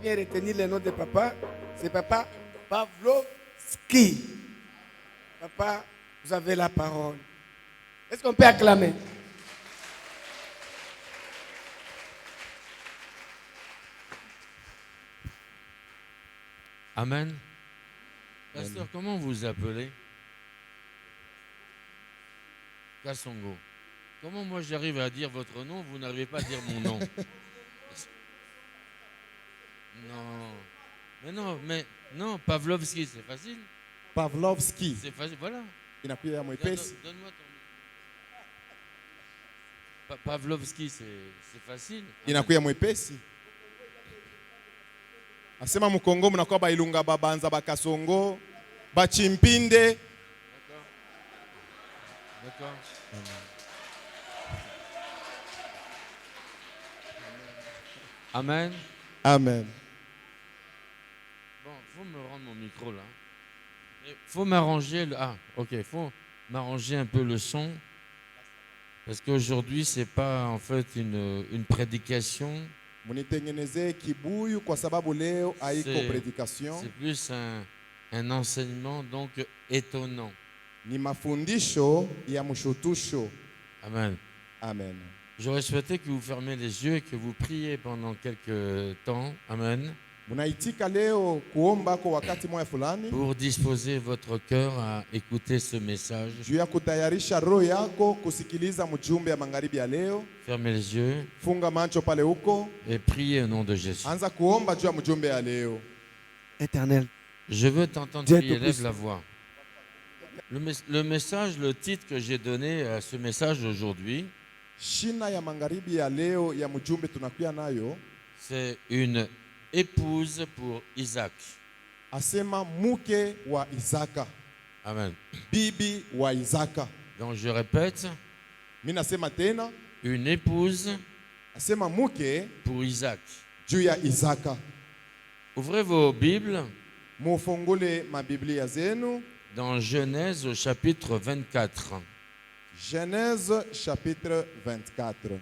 bien retenir le nom de papa. C'est papa Pavlovski. Papa, vous avez la parole. Est-ce qu'on peut acclamer? Amen. Pasteur, comment vous vous appelez? Kassongo. Comment moi j'arrive à dire votre nom, vous n'arrivez pas à dire mon nom? Non, Pavlovski, c'est facile. Pavlovski. C'est facile, voilà. Inakuwa mwepesi. Donne-moi ton... Pavlovski, c'est facile. Inakuwa mwepesi. Asema Mukongo mnakuwa bailunga babanza bakasongo, bachimpinde. D'accord. Amen. Amen. Bon, faut me rendre mon micro là. Il faut m'arranger faut m'arranger un peu le son. Parce qu'aujourd'hui, c'est pas en fait une prédication. Munitengeneze kibuyu kwa sababu leo haiko prédication. C'est plus un enseignement donc étonnant. Ni mafundisho ya mshutusho. Amen. Amen. J'aurais souhaité que vous fermiez les yeux et que vous priez pendant quelques temps. Amen. Munaitika leo kuomba kwa wakati moja fulani. Pour disposer votre cœur à écouter ce message. Juu ya kutayarisha roho yako kusikiliza mjumbe ya magharibi ya leo. Fermez les yeux. Funga macho pale huko. Et priez au nom de Jésus. Anza kuomba juu ya mjumbe ya leo. Éternel. Je veux t'entendre prier, lève la voix. Le message, le titre que j'ai donné à ce message aujourd'hui, Shina ya magharibi ya leo ya mjumbe tunakuya nayo. C'est une épouse pour Isaac. Asema muke wa Isaka. Amen. Bibi wa Isaka. Donc je répète. Mina sema tena. Une épouse. Asema muke pour Isaac. Juu ya Isaka. Ouvrez vos Bibles. Mufungule mabiblia zenu. Dans Genèse au chapitre 24. Genèse chapitre 24.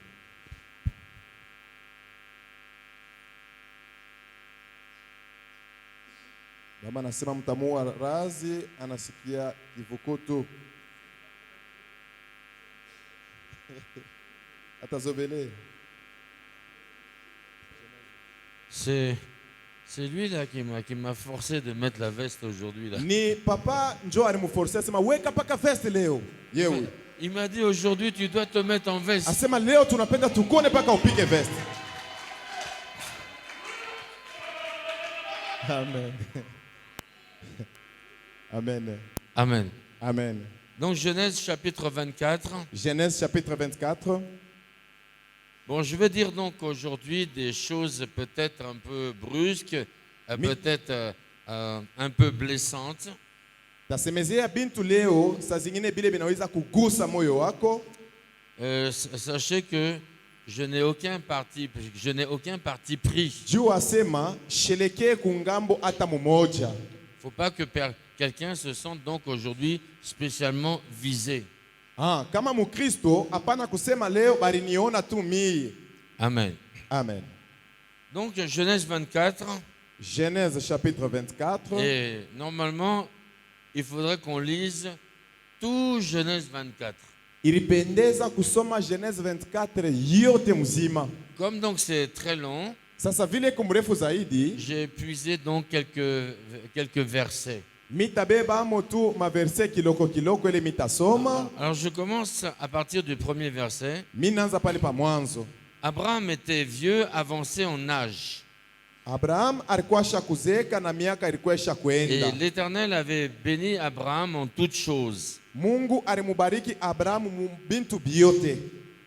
Baba nasema mtamua razi anasikia kivukutu. Atazobele. C'est lui là qui m'a forcé de mettre la veste aujourd'hui là. Ni papa njo alimuforce asema weka paka veste leo. Yewe. Il m'a dit aujourd'hui tu dois te mettre en veste. Asema leo tunapenda tukone paka upige veste. Amen. Amen. Amen. Amen. Donc Genèse chapitre 24. Genèse chapitre 24. Bon, je vais dire donc aujourd'hui des choses peut-être un peu brusques, peut-être un peu blessantes. Tasemezea bintu leo saa zingine bile binaweza kugusa moyo wako. Sachez que je n'ai aucun parti pris. Juu asema shelekee kungambo hata mmoja. Faut pas que quelqu'un se sente donc aujourd'hui spécialement visé. Kama Mukristo hapana kusema leo bali niona tu mie. Amen. Amen. Donc Genèse 24. Genèse chapitre 24. Et normalement, il faudrait qu'on lise tout Genèse 24. Ilipendeza kusoma Genèse 24 yote mzima. Comme donc c'est très long, sasa vile kumrefu zaidi, j'ai épuisé donc quelques versets. Mitabeba motu ma verset kiloko ele mitasoma. Alors je commence à partir du premier verset. Minanza pale pa mwanzo. Abraham était vieux, avancé en âge. Abraham alikuwa shakuzeka na miaka ilikuwa shakwenda. Et l'Éternel avait béni Abraham en toutes choses. Mungu alimubariki Abraham mu bintu biote.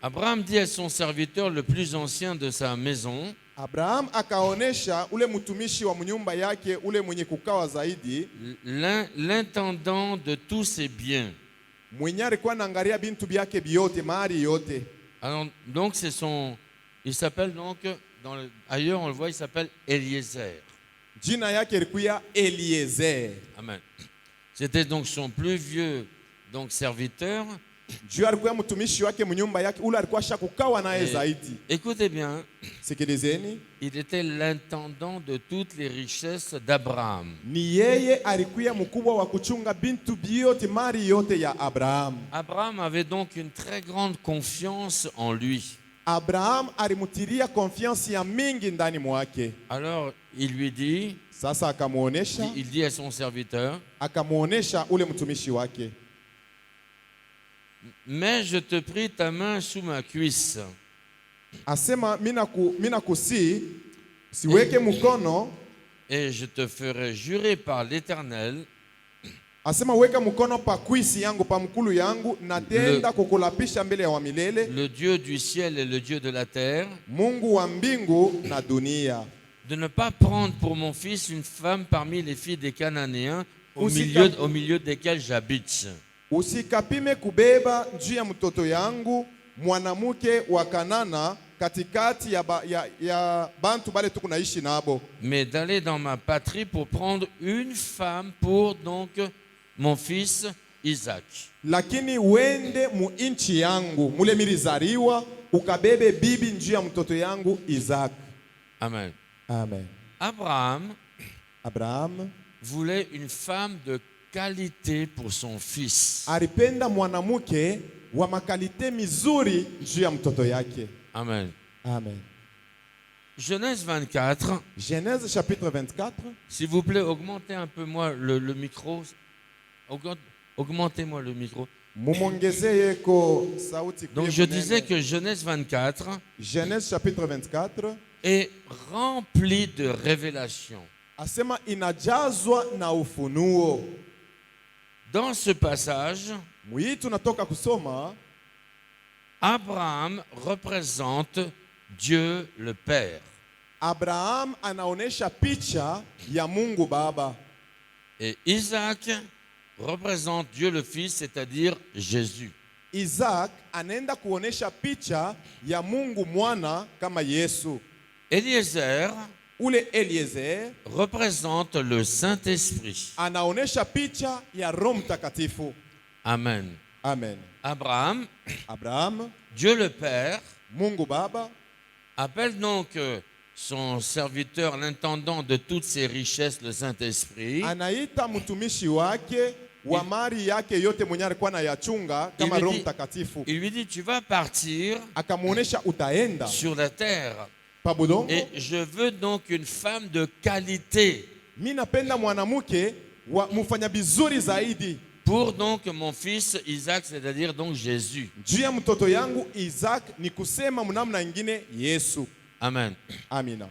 Abraham dit à son serviteur le plus ancien de sa maison. Abraham akaonesha ule mtumishi wa mnyumba yake ule mwenye kukawa zaidi. L'intendant de tous ses biens. Mwenye alikuwa anaangalia bintu byake biote mali yote. Alors, donc il s'appelle donc ailleurs on le voit, il s'appelle Eliezer. Jina yake ilikuwa Eliezer. Amen. C'était donc son plus vieux donc serviteur juu alikuwa mtumishi wake mnyumba yake, ule alikuwa shakukawa naye zaidi. Écoutez bien, Sikilizeni, il était l'intendant de toutes les richesses d'Abraham. ni yeye alikuwa mkubwa wa kuchunga bintu biote, mali yote ya Abraham. Abraham avait donc une très grande confiance en lui. Abraham alimutilia confiance ya mingi ndani mwake. Alors il lui dit, Sasa akamuonesha, il dit à son serviteur, akamuonesha ule mtumishi wake, mais je te prie ta main sous ma cuisse. asema mina kusi siweke mkono, Et je te ferai jurer par l'Éternel, asema weka mkono pa kwisi yangu, pa mkulu yangu, natenda kukulapisha mbele ya wamilele, le Dieu du ciel et le Dieu de la terre, Mungu wa mbingu na dunia, de ne pas prendre pour mon fils une femme parmi les filles des Cananéens au milieu desquels j'habite. usikapime kubeba juu ya mtoto yangu mwanamke wa Kanana katikati ya bantu bale tukunaishi nabo, Mais d'aller dans ma patrie pour prendre une femme pour donc mon fils Isaac. lakini wende mu inchi yangu mule milizariwa, ukabebe bibi njuu ya mtoto yangu Isaac. Amen. Amen. Abraham voulait une femme de qualité pour son fils. alipenda mwanamke wa makalite mizuri juu ya mtoto yake. Amen. Amen. Genèse 24. Genèse chapitre 24. S'il vous plaît, augmentez un peu moi le micro. Augmentez-moi le micro. Donc je disais que Genèse 24 Genèse chapitre 24 est rempli de révélations. asema inajazwa na ufunuo. Dans ce passage, Mwi tunatoka kusoma, Abraham représente Dieu le Père. Abraham anaonesha picha ya Mungu Baba. Et Isaac représente Dieu le Fils, c'est-à-dire Jésus. Isaac anaenda kuonesha picha ya Mungu Mwana kama Yesu. Eliezer Ule Eliezer représente le Saint-Esprit. anaonesha picha ya Roho Mtakatifu. Amen. Amen. Abraham, Dieu le Père, Mungu Baba, appelle donc son serviteur, l'intendant de toutes ses richesses, le Saint-Esprit. Anaita mtumishi wake wa mali yake yote mwenye alikuwa anayachunga kama Roho Mtakatifu. Il lui dit, tu vas partir Akamuonesha utaenda sur la terre. Et je veux donc une femme de qualité. Mimi napenda mwanamke wa mfanya bizuri zaidi. Pour donc mon fils Isaac, c'est-à-dire donc Jésus. Juu ya mtoto yangu Isaac, ni kusema mnamna nyingine Yesu. Amen. Amina.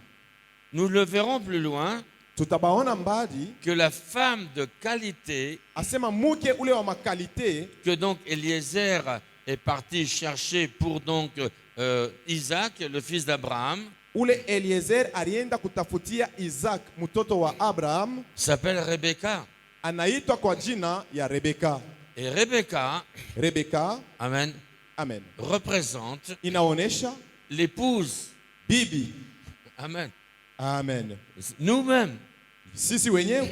Nous le verrons plus loin. Tutabaona mbali que la femme de qualité, asema mke ule wa makalite, que donc Eliezer est parti chercher pour donc Isaac, le fils d'Abraham. Ule Eliezer alienda kutafutia Isaac mtoto wa Abraham, s'appelle Rebecca. Anaitwa kwa jina ya Rebecca. Et Rebecca, amen, représente inaonesha l'épouse, bibi. Amen. Amen. Nous-mêmes. Sisi wenyewe.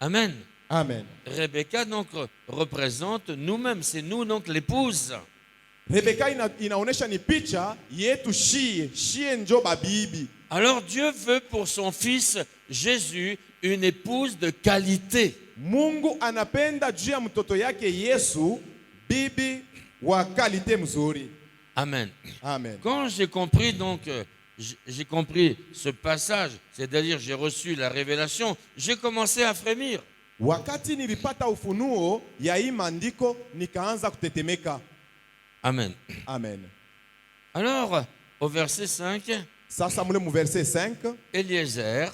Amen. Amen. Rebecca donc représente nous-mêmes, c'est nous donc l'épouse. Rebecca inaonesha ni picha yetu shie njo babibi. Alors Dieu veut pour son fils Jésus une épouse de qualité. Mungu anapenda juu ya mtoto yake Yesu bibi wa qualité mzuri. Amen. Amen. Quand j'ai compris donc j'ai compris ce passage, c'est-à-dire j'ai reçu la révélation, j'ai commencé à frémir. Wakati nilipata ufunuo ya hii maandiko nikaanza kutetemeka. Amen. Amen. Alors, au verset 5, sasa mule mu verset 5, Eliezer,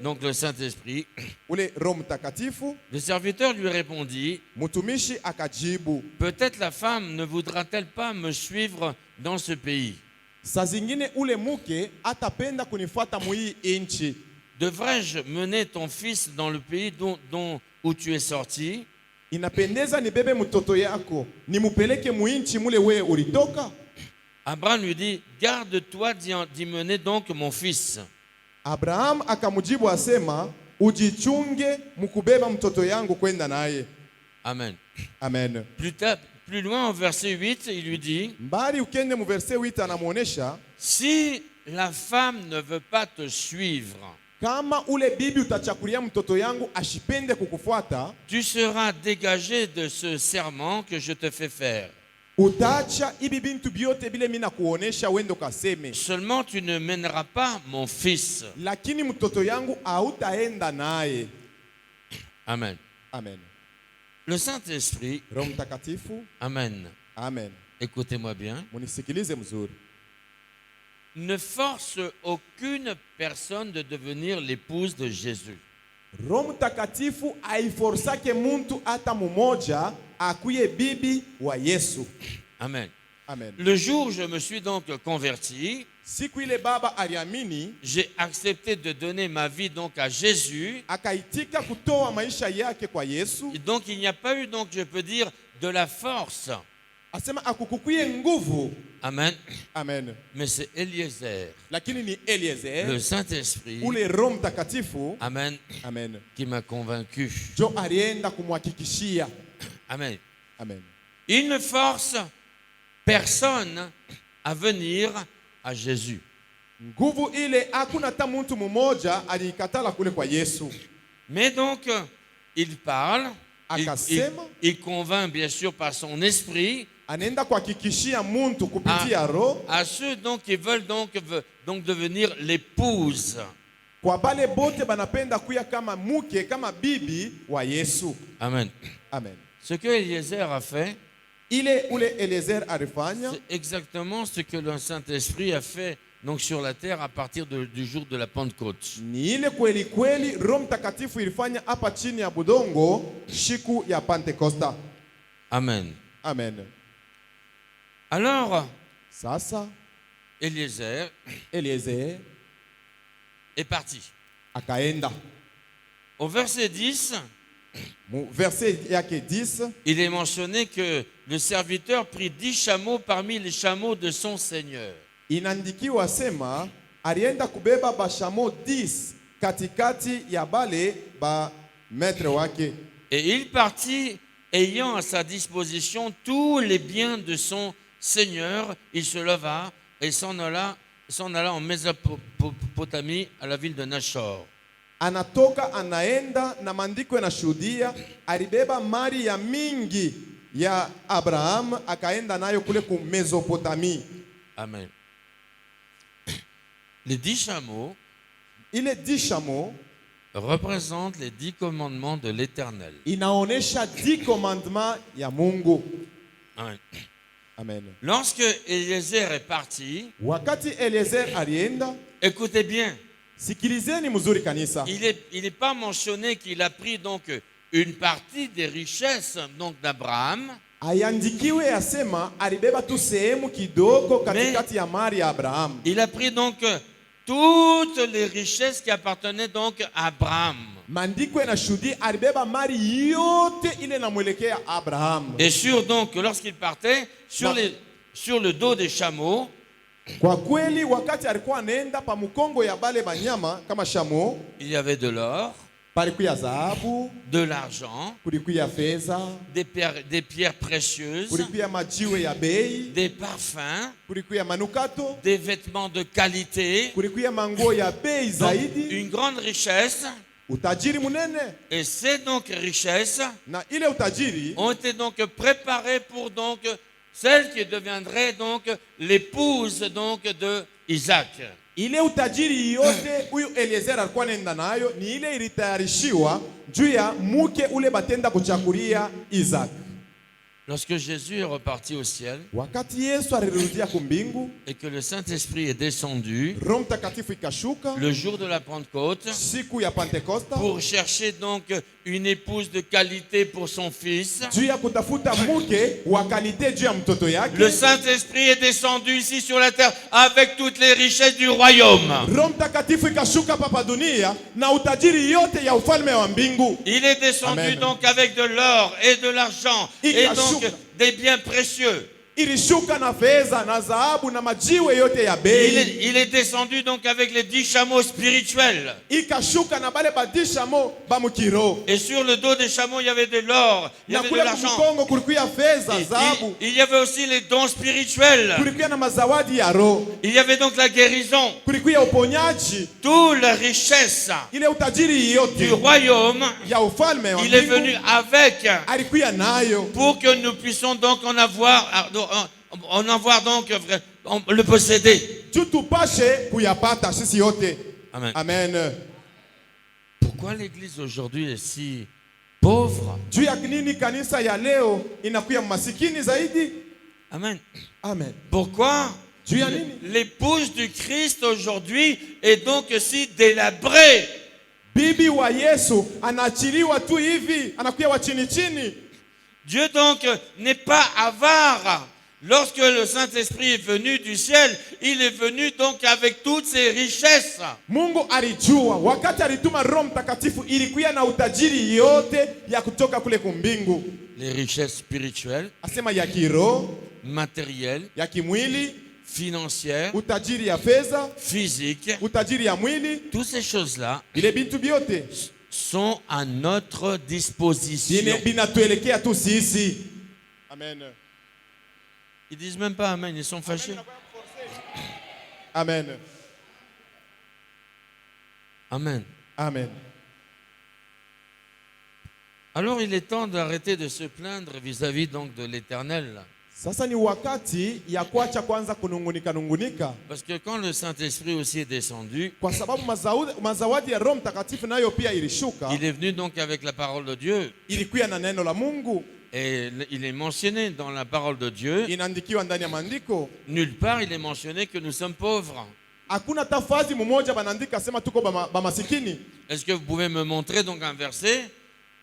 donc le Saint-Esprit, ule Roho Mtakatifu, le serviteur lui répondit, mutumishi akajibu, peut-être la femme ne voudra-t-elle pas me suivre dans ce pays? Saa zingine ule muke atapenda kunifuata mui inchi. Devrais-je mener ton fils dans le pays où tu es sorti? Inapendeza nibebe mtoto yako nimupeleke muinchi mule we ulitoka? Abraham lui dit, garde-toi d'y mener donc mon fils. Abraham akamujibu asema, ujichunge mukubeba mtoto yangu kwenda naye. Amen. Amen. Plus Plus loin, au verset 8, il lui dit, mbali ukende mu verse 8 anamuonesha si la femme ne veut pas te suivre, kama ule bibi utachakulia mtoto yangu ashipende kukufuata, tu seras dégagé de ce serment que je te fais faire. utaacha ibi bintu byote bile mimi nakuonesha wende ukaseme, Seulement tu ne mèneras pas mon fils. lakini mtoto yangu hautaenda naye. Amen. Amen. Le Saint-Esprit, Roho Mtakatifu, amen. amen, Écoutez-moi bien. munisikilize mzuri, Ne force aucune personne de devenir l'épouse de Jésus. Roho Mtakatifu aiforsake muntu hata mmoja akuye bibi wa Yesu. Amen. Amen. Le jour où je me suis donc converti, Siku ile baba aliamini, j'ai accepté de donner ma vie donc à Jésus. akaitika kutoa maisha yake kwa Yesu. Et donc il n'y a pas eu donc, je peux dire, de la force. Asema akukukuye nguvu. Amen. Amen. Mais c'est Eliezer, Lakini ni Eliezer, le Saint-Esprit, ule Roho Mtakatifu, amen, amen, qui m'a convaincu. jo alienda kumhakikishia. Amen. Amen. Il ne force personne à venir à Jésus. Nguvu ile hakuna hata mtu mmoja aliikatala kule kwa Yesu. Mais donc, il parle, Akasema, il convainc bien sûr par son esprit anaenda kuhakikishia muntu kupitia Roho à ceux donc qui veulent donc devenir l'épouse. kwa bale bote banapenda kuya kama muke kama bibi wa Yesu. Amen. Amen. Ce que Eliezer a fait, Ile ule Eliezer alifanya c'est exactement ce que le Saint-Esprit a fait donc sur la terre à partir du jour de la Pentecôte. ni ile kweli kweli Roho Mtakatifu ilifanya hapa chini ya budongo siku ya Pentekosta. Amen. Amen. Alors, Sasa Eliezer Eliezer est parti. akaenda. Au verset 10, Mu verset yake 10 il est mentionné que le serviteur prit 10 chameaux parmi les chameaux de son Seigneur. inaandikiwa sema alienda kubeba bashamo 10 katikati ya bale ba maître wake. Et il partit ayant à sa disposition tous les biens de son Seigneur. Il se leva et s'en alla en Mésopotamie à la ville de Nachor. Anatoka anaenda na maandiko yanashuhudia alibeba mali ya mingi ya Abraham akaenda nayo kule ku Mesopotami. Amen. Les 10 chameaux Ile 10 chameaux représentent les 10 commandements de l'Éternel. inaonesha 10 commandements ya Mungu. Amen. Amen. Lorsque Eliezer est parti, Wakati Eliezer alienda, écoutez bien, sikilizeni mzuri kanisa. il n'est pas mentionné qu'il a pris donc une partie des richesses donc d'Abraham, Ayandikiwe yasema alibeba tu sehemu kidogo katikati ya mali ya Abraham. il a pris donc toutes les richesses qui appartenaient donc à Abraham. Maandiko yanashuhudia alibeba mali yote ile namwelekea Abraham. Et donc, lorsqu'il partait, sur le dos des chameaux, Kwa kweli wakati alikuwa anaenda pa mkongo ya bale banyama kama shamo, il y avait de l'or, palikuya dhahabu, de l'argent, kulikuya fedha, des pierres précieuses, kulikuya majiwe ya bei, des parfums, kulikuya manukato, des vêtements de qualité, kulikuya mango ya bei donc, zaidi, une grande richesse. utajiri munene. Et ces donc richesses Na ile utajiri ont été donc préparées pour donc celle qui deviendrait donc l'épouse donc de Isaac. ile utajiri yote huyu Eliezer alikuwa anaenda nayo ni ile ilitayarishiwa juu ya muke ule batenda kuchakulia Isaac. Lorsque Jésus est reparti au ciel Wakati Yesu alirudia kumbingu, et que le Saint-Esprit est descendu Roho Mtakatifu ikashuka le jour de la Pentecôte siku ya Pentekosta pour chercher donc une épouse de qualité pour son fils, juu ya kutafuta muke wa kalite juu ya mtoto yake. le Saint-Esprit est descendu ici sur la terre avec toutes les richesses du royaume. Roho Mtakatifu ikashuka papa dunia na utajiri yote ya ufalme wa mbingu. Il est descendu Amen. donc avec de l'or et de l'argent et Ikashuka. donc des biens précieux. ilishuka na fedha na dhahabu na majiwe yote ya bei. Il est descendu donc avec les 10 chameaux spirituels. Ikashuka na bale badishamo bamukiro. Et sur le dos des chameaux, il y avait de l'or, il y Na avait de kule l'argent. kumkongo kulikuya fedha, dhahabu. Il y avait aussi les dons spirituels. Kulikuya na mazawadi ya roho. Il y avait donc la guérison. Kulikuya uponyaji. Toute la richesse Ile utajiri yote du royaume, ya ufalme wa il est mbingu, venu avec alikuya nayo pour que nous puissions donc en avoir donc le posséder. juu tupashe kuyapata sisi yote. Amen. Amen. Pourquoi l'église aujourd'hui est si pauvre? Juu ya nini kanisa ya leo inakuya masikini zaidi? Amen. Amen. Pourquoi Juu ya nini? l'épouse du Christ aujourd'hui est donc si délabrée? Bibi wa Yesu anaachiliwa tu hivi, anakuya wa chini chini. Dieu donc n'est pas avare. Lorsque le Saint-Esprit est venu du ciel, il est venu donc avec toutes ses richesses. Mungu alijua wakati alituma Roho Mtakatifu ilikuya na utajiri yote ya kutoka kule kumbingu. Les richesses spirituelles, Asema ya kiroho, matérielles, ya kimwili, financières, utajiri ya fedha, physiques, utajiri ya mwili, toutes ces choses-là ile bintu byote sont à notre disposition. binatuelekea tu sisi. Amen. Ils disent même pas amen, ils sont fâchés. Amen. Amen. Amen. Alors il est temps d'arrêter de se plaindre vis-à-vis donc de l'Éternel. Sasa ni wakati ya kuacha kwanza kunungunika. Parce que quand le Saint-Esprit aussi est descendu, Kwa sababu mazawadi ya Roho Mtakatifu nayo pia ilishuka. il est venu donc avec la parole de Dieu. Ilikuya na neno la Mungu. Et il est mentionné dans la parole de Dieu. Inaandikiwa ndani ya maandiko. Nulle part il est mentionné que nous sommes pauvres. Hakuna tafazi mmoja banaandika sema tuko bamasikini. Est-ce que vous pouvez me montrer donc un verset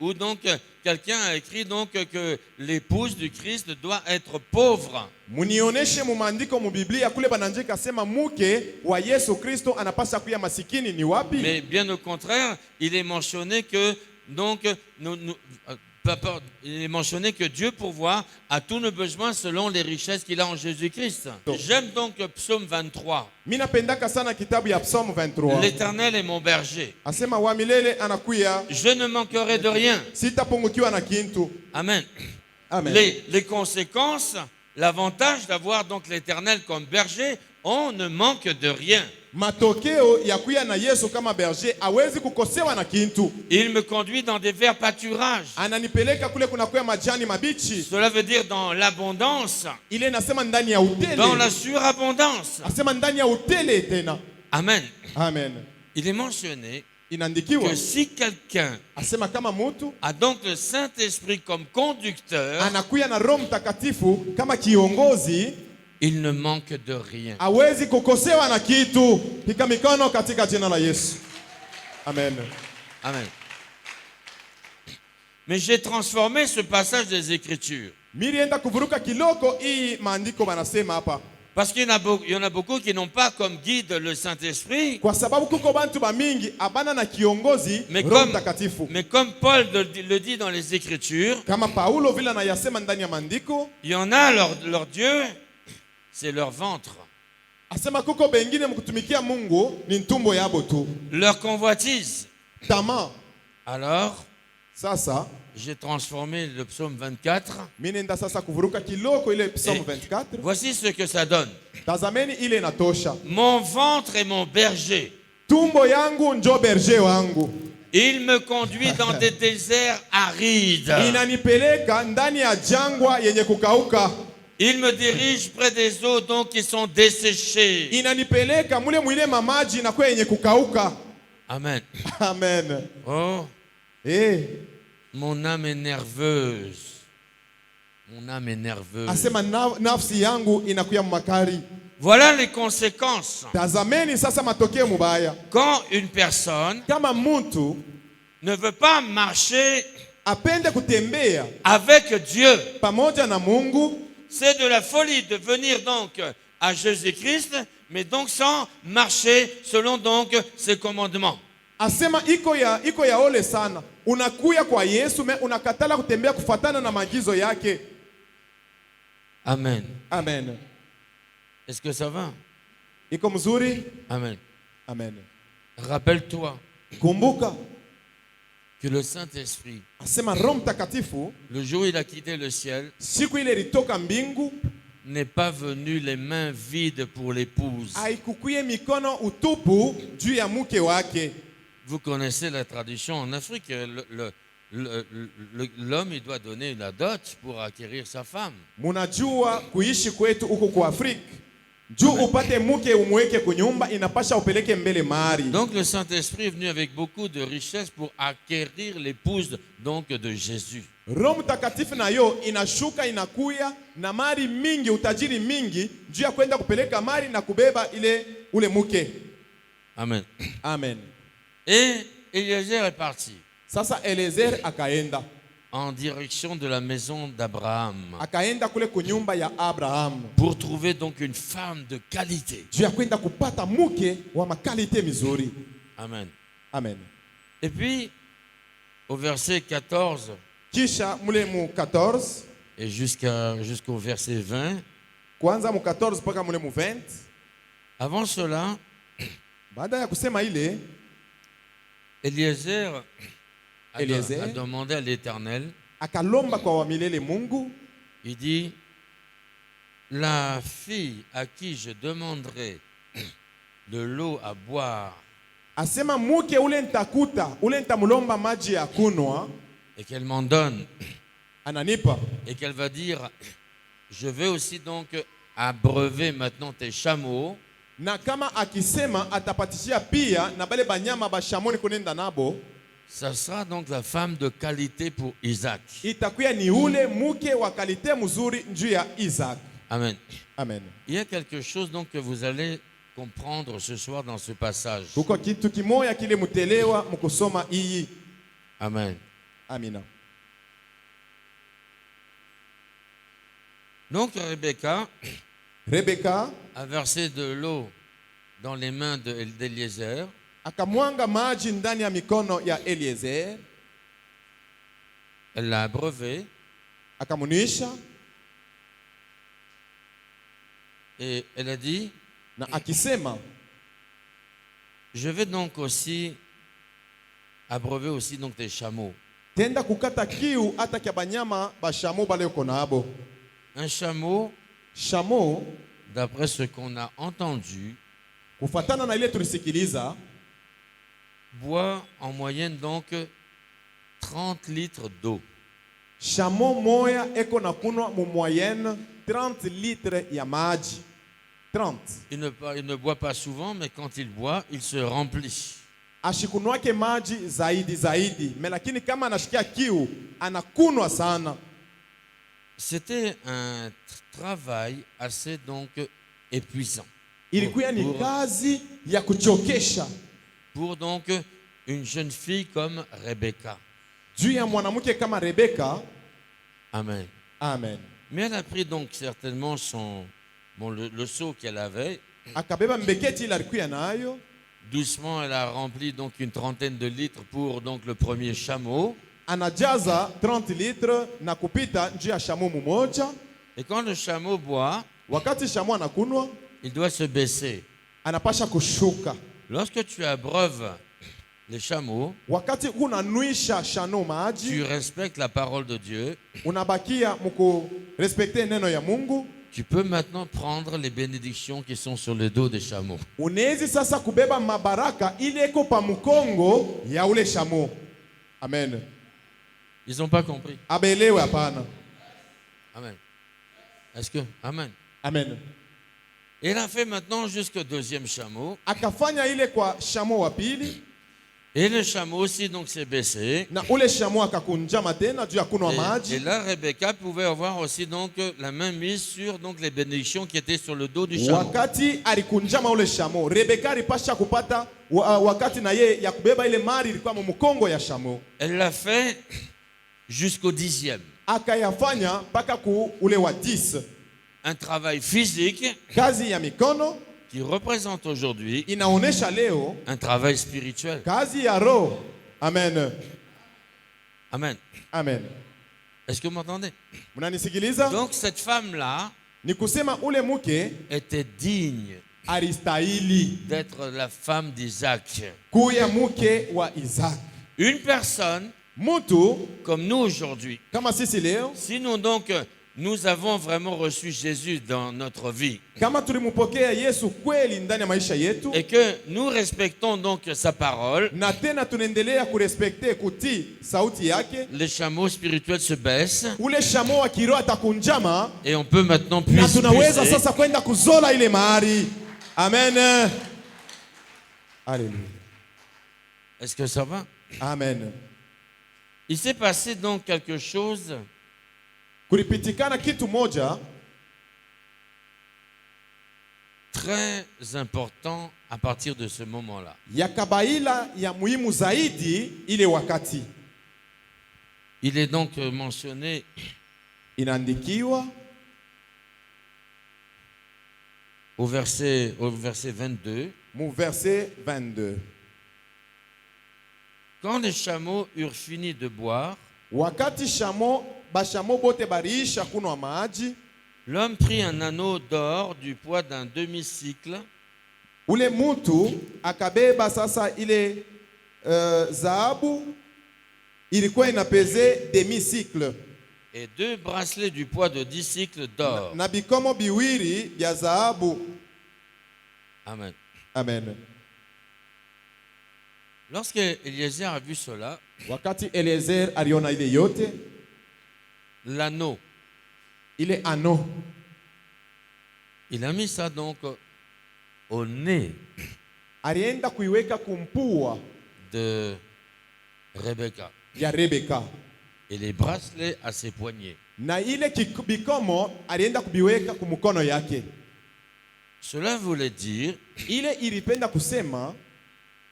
où donc quelqu'un a écrit donc que l'épouse du Christ doit être pauvre? Munioneshe mu maandiko mu Biblia kule banaandika sema mke wa Yesu Kristo anapaswa kuya masikini ni wapi? Mais bien au contraire, il est mentionné que donc il est mentionné que Dieu pourvoit à tous nos besoins selon les richesses qu'il a en Jésus-Christ. J'aime donc Psaume 23. Mimi napendaka sana kitabu ya Psalm 23. L'Éternel est mon berger. Asema wa milele anakuya. Je ne manquerai de rien. Sitapungukiwa na kintu. Amen. Amen. Les conséquences, l'avantage d'avoir donc l'Éternel comme berger, on ne manque de rien. Matokeo ya kuya na Yesu kama berger hawezi kukosewa na kintu. Il me conduit dans des verts pâturages. Ananipeleka kule kunakuya majani mabichi. Cela veut dire dans l'abondance, Ile nasema ndani ya utele. dans la surabondance. Asema ndani ya utele tena. Amen. Amen. Il est mentionné Inaandikiwa que si quelqu'un asema kama mtu a donc le Saint-Esprit comme conducteur, anakuya na Roho Mtakatifu kama kiongozi, il ne manque de rien. hawezi kukosewa na kitu. Pika mikono katika jina la Yesu. Amen. Amen. Mais j'ai transformé ce passage des Écritures. Mirienda kuvuruka kiloko hii maandiko banasema hapa. Parce qu'il y en a beaucoup qui n'ont pas comme guide le Saint-Esprit. Kwa sababu kuko bantu bamingi abana na kiongozi Mais Roho Mtakatifu. comme Paul le dit dans les Écritures, Kama Paulo vile anayasema ndani ya maandiko, il y en a leur Dieu, c'est leur ventre. asema kuko bengine mkutumikia Mungu ni ntumbo yabo tu. Leur convoitise. Tamaa. Alors, Sasa j'ai transformé le psaume 24. mimi nenda sasa kuvuruka kiloko ile Psalm 24. Voici ce que ça donne. Tazameni ile inatosha. Mon ventre est mon berger. Tumbo yangu njo berger wangu. Il me conduit dans des déserts arides. Inanipeleka ndani ya jangwa yenye kukauka. Il me dirige près des eaux donc qui sont desséchées. Inanipeleka mule mwile mamaji na kwa yenye kukauka. Amen. Amen. Oh, Mon âme est nerveuse. Mon âme est nerveuse. Asema nafsi yangu inakuya makari. Voilà les conséquences. Tazameni sasa matokeo mubaya. Quand une personne Kama mtu ne veut pas marcher apende kutembea avec Dieu, pamoja na Mungu, c'est de la folie de venir donc à Jésus-Christ, mais donc sans marcher selon donc ses commandements. asema iko ya ole sana. Unakuya kwa Yesu me unakatala kutembea kufatana na maagizo yake. Amen. Amen. Est-ce que ça va? Iko mzuri? Amen. Amen. Rappelle-toi Kumbuka, que le Saint-Esprit, asema Roho Mtakatifu le jour où il a quitté le ciel, siku ile ilitoka mbingu, n'est pas venu les mains vides pour l'épouse. haikukuye mikono utupu juu ya mke wake. Vous connaissez la tradition en Afrique, l'homme il doit donner la dot pour acquérir sa femme. Munajua kuishi kwetu huko kwa Afrika, juu upate mke umweke kunyumba inapasha upeleke mbele mahari. Donc le Saint-Esprit est venu avec beaucoup de richesse pour acquérir l'épouse donc de Jésus. Roho Mtakatifu nayo inashuka inakuya na mali mingi, utajiri mingi juu ya kwenda kupeleka mali na kubeba ule mke. Amen. Amen. Et Eliezer est parti Sasa Eliezer akaenda en direction de la maison d'Abraham akaenda kule kunyumba ya Abraham pour trouver donc une femme de qualité. juu ya kwenda kupata mke wa makalite mizuri. Amen. Amen. Et puis au verset 14 Kisha mule mu 14 et jusqu'au verset 20, kwanza mu 14 mpaka mule mu 20. avant cela, Baada ya kusema ile, Eliezer a Eliezer demandé à l'Éternel, akalomba kwa wamilele Mungu, il dit, la fille à qui je demanderai de l'eau à boire asema muke ule ntakuta, ule ntamulomba maji ya kunwa, et qu'elle m'en donne ananipa. et qu'elle va dire, je vais aussi donc abreuver maintenant tes chameaux, Na kama akisema atapatishia pia na bale banyama bashamoni kunenda nabo, ça sera donc la femme de qualité pour Isaac. itakuya ni ule muke wa kalite mzuri njuu ya Isaac. Amen. Amen. Il y a quelque chose donc que vous allez comprendre ce soir dans ce passage. Kuko kitu kimoya kile mutelewa mkusoma iyi. Amen. Amina. Donc Rebecca Rebeka a versé de l'eau dans les mains d'Eliezer. akamwanga maji ndani ya mikono ya Eliezer, Elle l'a abreuvé akamunisha et elle a dit, na akisema, je vais donc aussi abreuver aussi donc tes chameaux. tenda kukata kiu hata kya banyama bashamo bale uko nabo. Un chameau, Shamo, d'après ce qu'on a entendu, kufatana na ile tulisikiliza, boit en moyenne donc 30 litres d'eau. shamo moya eko na kunwa mu moyenne 30 litres ya maji. 30. Il ne boit pas souvent, mais quand il boit, il se remplit. Ashikunwake maji zaidi, lakini kama anashikia kiu anakunwa sana. C'était un travail assez donc épuisant. Ilikuwa ni kazi ya kuchokesha Pour donc une jeune fille comme Rebecca. juu ya mwanamke kama Rebeka. Amen. Amen. Mais elle a pris donc certainement le seau qu'elle avait. Akabeba mbeketi ile alikuwa nayo. Doucement, elle a rempli donc une trentaine de litres pour donc le premier chameau. Anajaza 30 litres na kupita njia ya shamo mmoja. Et quand le chameau boit, Wakati shamo anakunwa, il doit se baisser. anapasha kushuka. Lorsque tu abreuves les chameaux, Wakati unanuisha shano maji, tu respectes la parole de Dieu. unabakia muku respecte neno ya Mungu. Tu peux maintenant prendre les bénédictions qui sont sur le dos des chameaux. Unezi sasa kubeba mabaraka ile iko pa mkongo ya ule shamo. Amen. Ils n'ont pas compris. Abelewe hapana. Amen. Est-ce que? Amen. Amen. Et elle a fait maintenant jusqu'au deuxième chameau. Akafanya ile kwa shamo wa pili, Et le chameau aussi donc s'est baissé. na ule shamo akakunjama tena juu ya kunwa Et maji. là, Rebecca pouvait avoir aussi donc la main mise sur donc les bénédictions qui étaient sur le dos du chameau. Wakati alikunjama ule shamo, Rebeka alipasha kupata wakati na ye ya kubeba ile mari ilikuwa mkongo ya shamo. Elle l'a fait jusqu'au 10e. Akayafanya mpaka ku ule wa 10. Un travail physique Kazi ya mikono qui représente aujourd'hui inaonesha leo un travail spirituel. kazi ya roho. Amen. Amen. Amen. Est-ce que vous m'entendez? Mnanisikiliza? Donc cette femme-là Ni kusema ule mke était digne alistahili d'être la femme d'Isaac. kuya mke wa Isaac. Une personne Mtu comme nous aujourd'hui, kama sisi leo, si nous donc nous avons vraiment reçu Jésus dans notre vie kama tulimupokea Yesu kweli ndani ya maisha yetu, et que nous respectons donc sa parole, na tena tunaendelea kurespekte kutii sauti yake, les chameaux spirituels se baissent ule shamo wa kiroho atakunjama et on peut maintenant na tunaweza puiser. sasa kwenda kuzola ile mahari. Amen. Alléluia. Est-ce que ça va? Amen. Il s'est passé donc quelque chose Kulipitikana kitu moja très important à partir de ce moment-là. ya kabaila ya muhimu zaidi ile wakati. Il est donc mentionné Inaandikiwa au verset 22. mu verset 22. Quand les chameaux eurent fini de boire, Wakati bashamo bote bariisha kunwa maji, l'homme prit un anneau d'or du poids d'un demi-cycle ule mutu akabeba sasa ile zahabu ilikuwa inapeze demi cycle et 2 bracelets du poids de 10 cycles d'or. na bikomo biwiri bya zahabu. Amen. Amen. Lorsque Eliezer a vu cela, Wakati Eliezer aliona ile yote, l'anneau, ile ano il a mis ça donc au nez alienda kuiweka kumpua de Rebecca ya Rebeka, et les bracelets à ses poignets. na ile bikomo alienda kubiweka kumukono yake. Cela voulait dire Ile ilipenda kusema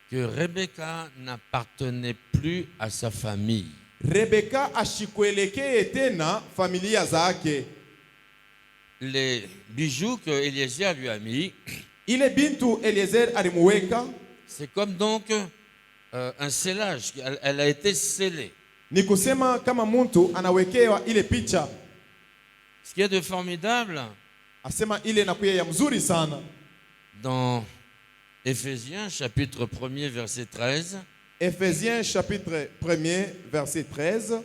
que Rebecca n'appartenait plus à sa famille. Rebeka ashikuelekee tena familia zake. Les bijoux que Eliezer lui a mis, Ile bintu Eliezer alimuweka c'est comme donc un scellage. Elle a été scellée. ni kusema kama muntu anawekewa ile picha, Ce qui est de formidable asema ile nakuya ya mzuri sana. dans Éphésiens chapitre 1er verset 13. Ephésiens chapitre 1er verset 13.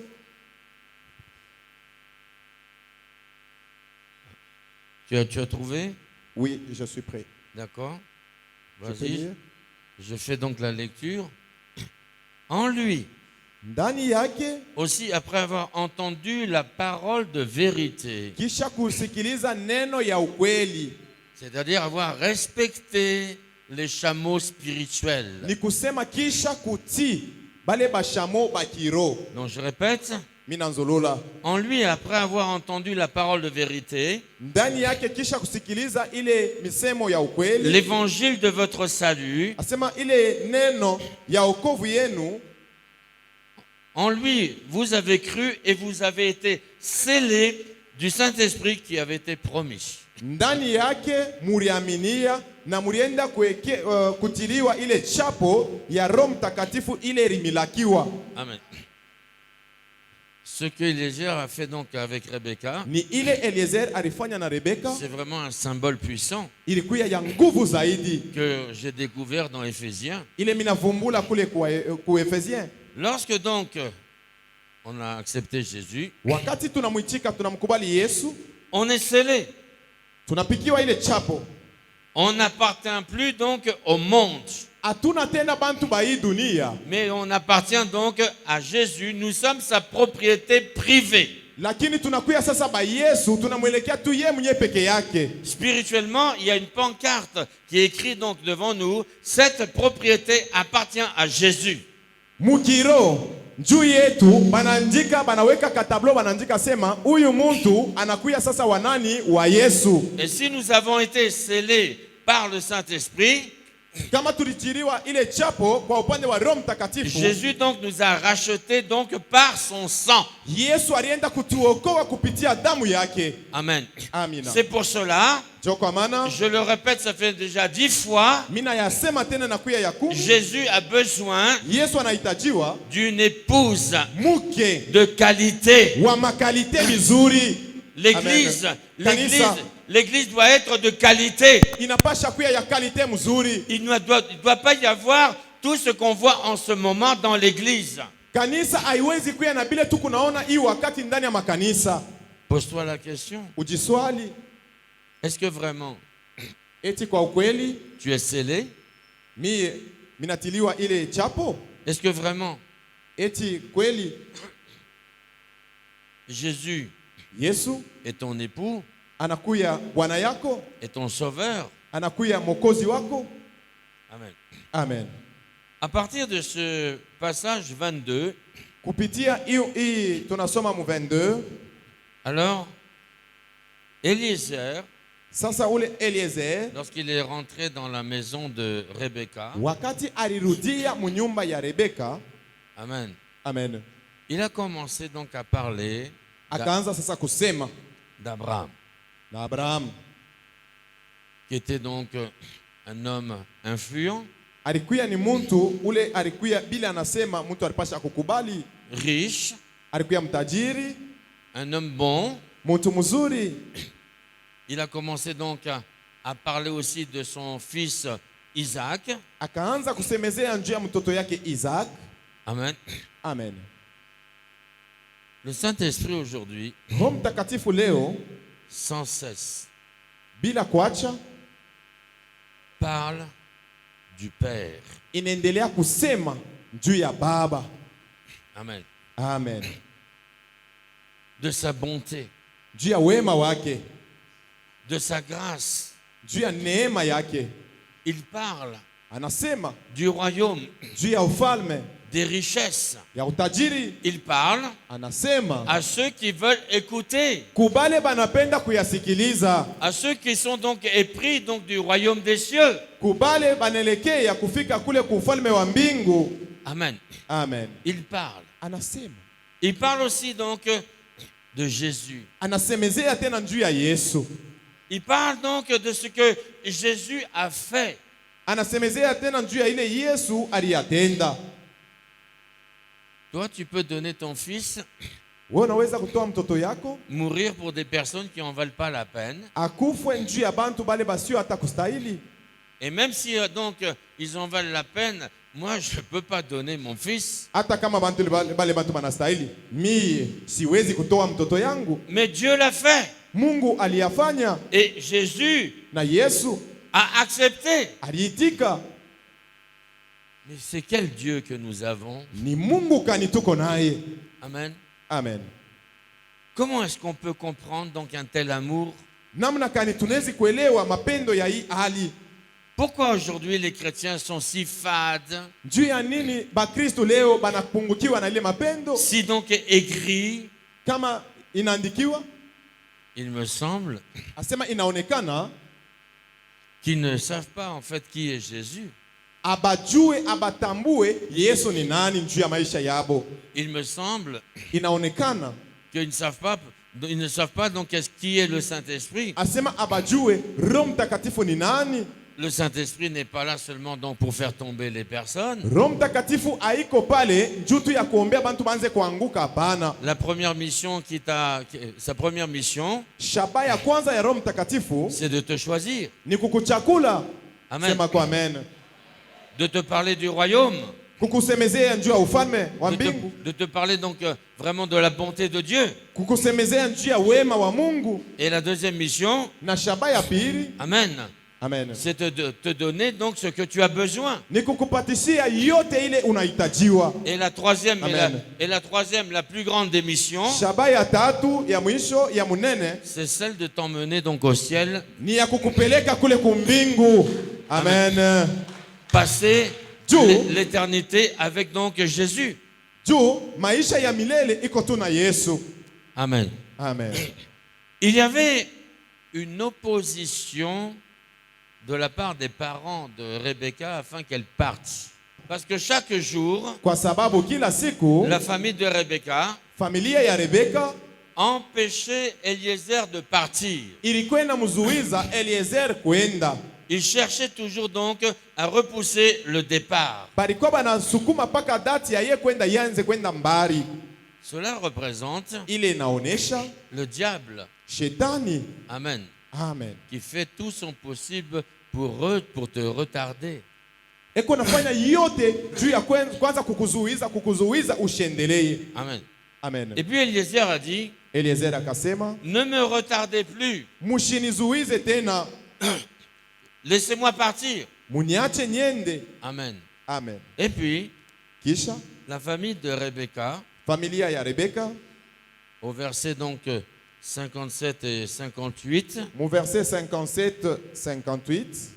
Tu as trouvé? Oui, je suis prêt. D'accord. Je peux Vas-y. lire. Je fais donc la lecture. En lui, Ndani yake aussi après avoir entendu la parole de vérité, kisha kusikiliza neno ya ukweli, c'est-à-dire avoir respecté les chameaux spirituels. ni kusema kisha kutii bale bashamo bakiro. Donc je répète, Minanzolola. en lui, après avoir entendu la parole de vérité, Ndani yake kisha kusikiliza ile misemo ya ukweli, l'évangile de votre salut, asema ile neno ya wokovu yenu, en lui, vous avez cru et vous avez été scellés du Saint-Esprit qui avait été promis. ndani yake muriaminia na murienda kutiliwa ile chapo ya Roho Mtakatifu ile rimilakiwa. Amen. Ce que Eliezer a fait donc avec Rebecca, Ni ile Eliezer alifanya na Rebeka, c'est vraiment un symbole puissant ilikuwa ya nguvu zaidi. que j'ai découvert dans Éphésiens. Ile minavumbula kule ku Efesien. Lorsque donc on a accepté Jésus, Wakati tunamwitika tunamkubali Yesu, on est scellé. tunapikiwa ile chapo. On n'appartient plus donc au monde, Hatuna tena bantu ba hii dunia, mais on appartient donc à Jésus. Nous sommes sa propriété privée. lakini tunakuya sasa ba Yesu, tunamwelekea tu yeye mwenyewe peke yake. Spirituellement, il y a une pancarte qui est écrite donc devant nous. Cette propriété appartient à Jésus. Mukiro njuu yetu banandika, banaweka katablo, banandika sema huyu muntu anakuya sasa wanani wa Yesu. Et si nous avons été scellés par le Saint-Esprit, Kama tulichiriwa ile chapo kwa upande wa Roho Mtakatifu. Jésus donc nous a rachetés donc par son sang. Yesu alienda kutuokoa kupitia damu yake. Amen. Amina. C'est pour cela, Ndio kwa maana je le répète, ça fait déjà 10 fois, mina yasema tena na kuya ya kumi. Jésus a besoin Yesu anahitajiwa d'une épouse mke de qualité. wa makalite mizuri. L'église, Amen. l'église, Kanisa l'église doit être de qualité. inapasha kuya ya kalite mzuri. Il ne doit pas y avoir tout ce qu'on voit en ce moment dans l'église. Kanisa haiwezi kuya na bile tu kunaona hii wakati ndani ya makanisa. Pose-toi la question. Ujiswali, Est-ce que vraiment eti kwa ukweli tu es scellé? mie minatiliwa ile chapo? Est-ce que vraiment Eti kweli Jésus Yesu est ton époux, anakuya bwana yako, est ton sauveur? anakuya mokozi wako? Amen. Amen. À partir de ce passage 22, Kupitia hii tunasoma mu 22. alors Eliezer, Sasa ule Eliezer lorsqu'il est rentré dans la maison de Rebecca, wakati alirudia mu nyumba ya Rebeka, Amen, amen, il a commencé donc à parler akaanza sasa kusema d'Abraham, na Abraham. qui était donc un homme influent, Alikuya ni muntu ule, alikuya bila anasema mtu alipasha kukubali. riche, Alikuya mtajiri, un homme bon. muntu mzuri. Il a commencé donc à parler aussi de son fils Isaac. Akaanza kusemezea njia mtoto yake Isaac. Amen. Amen. Le Saint-Esprit aujourd'hui, Roho Mtakatifu leo sans cesse, bila kuacha parle du Père. inaendelea kusema juu ya Baba. Amen. Amen. De sa bonté, Juu ya wema wake, de sa grâce. juu ya neema yake. Il parle Anasema du royaume, juu ya ufalme, des richesses. ya utajiri. Il parle Anasema à ceux qui veulent écouter, kubale banapenda kuyasikiliza, à ceux qui sont donc épris donc du royaume des cieux. kubale banelekea kufika kule kufalme wa mbingu. Amen. Amen. Il parle. Anasema, Il parle aussi donc de Jésus. anasemezea tena juu ya Yesu. Il parle donc de ce que Jésus a fait. Anasemezea tena juu ya ile Yesu aliyatenda. Toi, tu peux donner ton fils Wewe unaweza kutoa mtoto yako mourir pour des personnes qui n'en valent pas la peine. akufwe juu ya bantu bale basio hata kustahili. Et même si donc ils en valent la peine, moi je ne peux pas donner mon fils. Hata kama bantu bale bantu banastahili, mie siwezi kutoa mtoto yangu. Mais Dieu l'a fait. Mungu aliyafanya Et Jésus na Yesu a accepté. aliitika. Mais c'est quel Dieu que nous avons? Ni Mungu kani tuko naye. Amen. Amen. Comment est-ce qu'on peut comprendre donc un tel amour? Namna kani tunawezi kuelewa mapendo ya hii hali? Pourquoi aujourd'hui les chrétiens sont si fades, Juu ya nini Bakristo leo banapungukiwa na ile mapendo? si donc aigris? Kama inaandikiwa, Il me semble asema inaonekana qu'ils ne savent pas en fait qui est Jésus. abajue abatambue Yesu ni nani juu ya maisha yabo. Il me semble Inaonekana qu'ils ne savent pas donc qui est le Saint-Esprit. asema abajue Roho Mtakatifu ni nani. Le Saint-Esprit n'est pas là seulement donc pour faire tomber les personnes. Roho Mtakatifu haiko pale juu tu ya kuombea bantu banze kuanguka, hapana. Sa première mission, Shaba ya kwanza ya Roho Mtakatifu c'est de te choisir. ni kukuchakula. Amen. Sema kwa amen. De te parler du royaume. Kukusemezea juu ya ufalme wa mbingu. De te parler donc vraiment de la bonté de Dieu. Kukusemezea juu ya wema wa Mungu. Et la deuxième mission, Na shaba ya pili, amen, amen, c'est de te donner donc ce que tu as besoin. ni kukupatishia yote ile unahitajiwa. Et la troisième, Amen. la plus grande des missions, Shaba ya tatu ya mwisho ya munene c'est celle de t'emmener donc au ciel, ni ya kukupeleka kule kumbingu. Amen. passer Dieu. l'éternité avec donc Jésus. Juu maisha ya milele iko tu na Yesu. de la part des parents de Rebecca afin qu'elle parte. Parce que chaque jour, kwa sababu kila siku la famille de Rebecca familia ya Rebeka empêchait Eliezer de partir. ilikuwa inamzuiza Eliezer kwenda. Il cherchait toujours donc à repousser le départ. Balikuwa banasukuma paka dati ya ye kwenda yanze kwenda mbali. Cela représente Ile inaonesha le diable. shetani. Amen. Amen. Qui fait tout son possible pour te retarder. Eko nafanya yote juu ya kwanza kukuzuiza ushendelee. Amen. Amen. Et puis Eliezer a dit, Eliezer akasema, ne me retardez plus. mushinizuize tena. Laissez-moi partir. Muniache niende. Amen. Amen. Et puis, Kisha la famille de Rebecca, familia ya Rebeka au verset donc 57 et 58, mu verset 57-58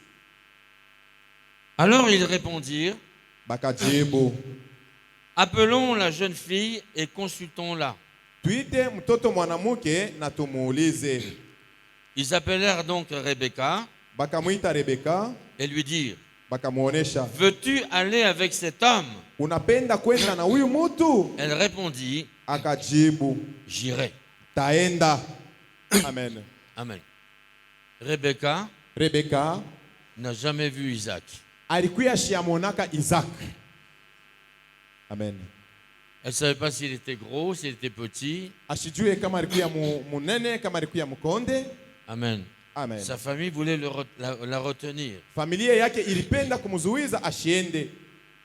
alors ils répondirent, bakajibu, appelons la jeune fille et consultons-la. tuite mtoto mwanamke na tumuulize. Ils appelèrent donc Rebecca Bakamuita Rebeka, et lui dirent, bakamuonesha, veux-tu aller avec cet homme? unapenda kwenda na huyu mutu? Elle répondit, Akajibu, j'irai. taenda. Amen. Amen. Rebecca Rebeka n'a jamais vu Isaac. alikuya shiamonaka Isaac. Amen. Elle ne savait pas s'il était gros, s'il était petit. Ashijue kama alikuya munene kama alikuya mkonde. Amen. Amen. Sa famille voulait la retenir. Familia yake ilipenda kumzuiza ashiende,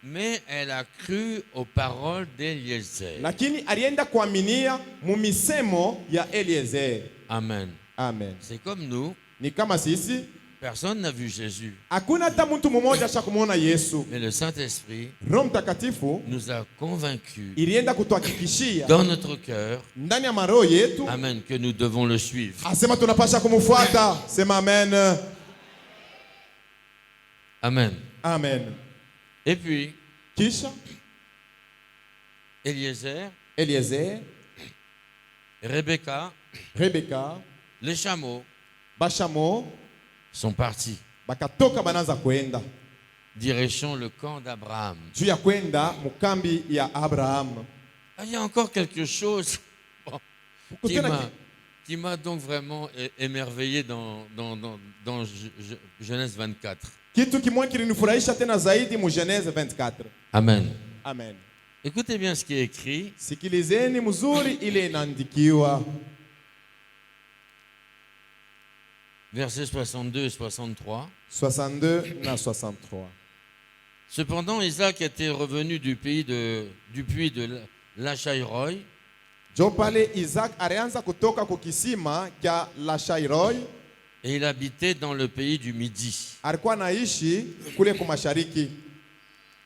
Mais elle a cru aux paroles d'Eliezer. lakini alienda kuaminia mumisemo ya Eliezer. Amen. Amen. C'est comme nous. Ni kama sisi, Personne n'a vu Jésus. hakuna hata mtu mmoja ashakumwona Yesu. Mais le Saint-Esprit Roho Mtakatifu nous a convaincus ilienda kutuhakikishia dans notre cœur, ndani ya maroho yetu, amen, que nous devons le suivre. asema tunapasha kumfuata. Sema amen. Amen. Amen. Et puis, Kisha Eliezer, Eliezer, Rebecca, Rebeka, les chameaux bashamo sont partis. bakatoka banaanza kwenda Direction le camp d'Abraham. juu ya kwenda mukambi ya Abraham. Ah, il y a encore quelque chose qui Kutena m'a qui m'a donc vraiment émerveillé dans Genèse 24. kitu kimoja kilinifurahisha tena zaidi mu Genèse 24. Amen. Amen. Écoutez bien ce qui est écrit. Sikilizeni mzuri ile inaandikiwa. Versets 62 et 63. 62 na 63. Cependant, Isaac était revenu du puits de Lachaïroï, Jo pale Isaac alianza kutoka kukisima kya Lashairoi, et il habitait dans le pays du Midi. alikuwa naishi kule kumashariki.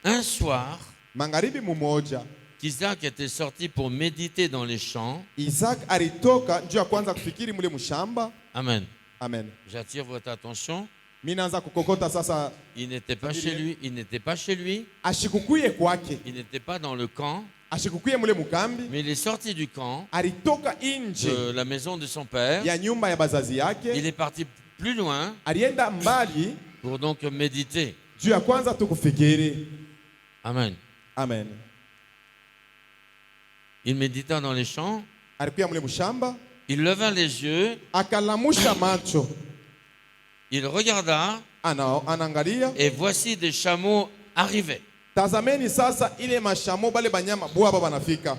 Un soir, Magharibi mumoja, qu'Isaac était sorti pour méditer dans les champs. Isaac alitoka juu ya kwanza kufikiri mule mshamba. Amen. Amen. J'attire votre attention. Mimi naanza kukokota sasa. Il n'était pas chez lui. Il n'était pas chez lui. Ashikukuye kwake, Il n'était pas dans le camp. ashikukuye mule mukambi, Mais il est sorti du camp, alitoka nje de la maison de son père. ya nyumba ya bazazi Il yake, est parti plus loin alienda mbali pour donc méditer. juu ya kwanza tukufikiri. Amen. Amen. Il médita dans les champs. Alikuya mule mshamba, Il leva les yeux. akalamusha macho, Il regarda. anaangalia. Et voici des chameaux arrivaient. Tazameni sasa ile mashamo bale banyama bwaba banafika.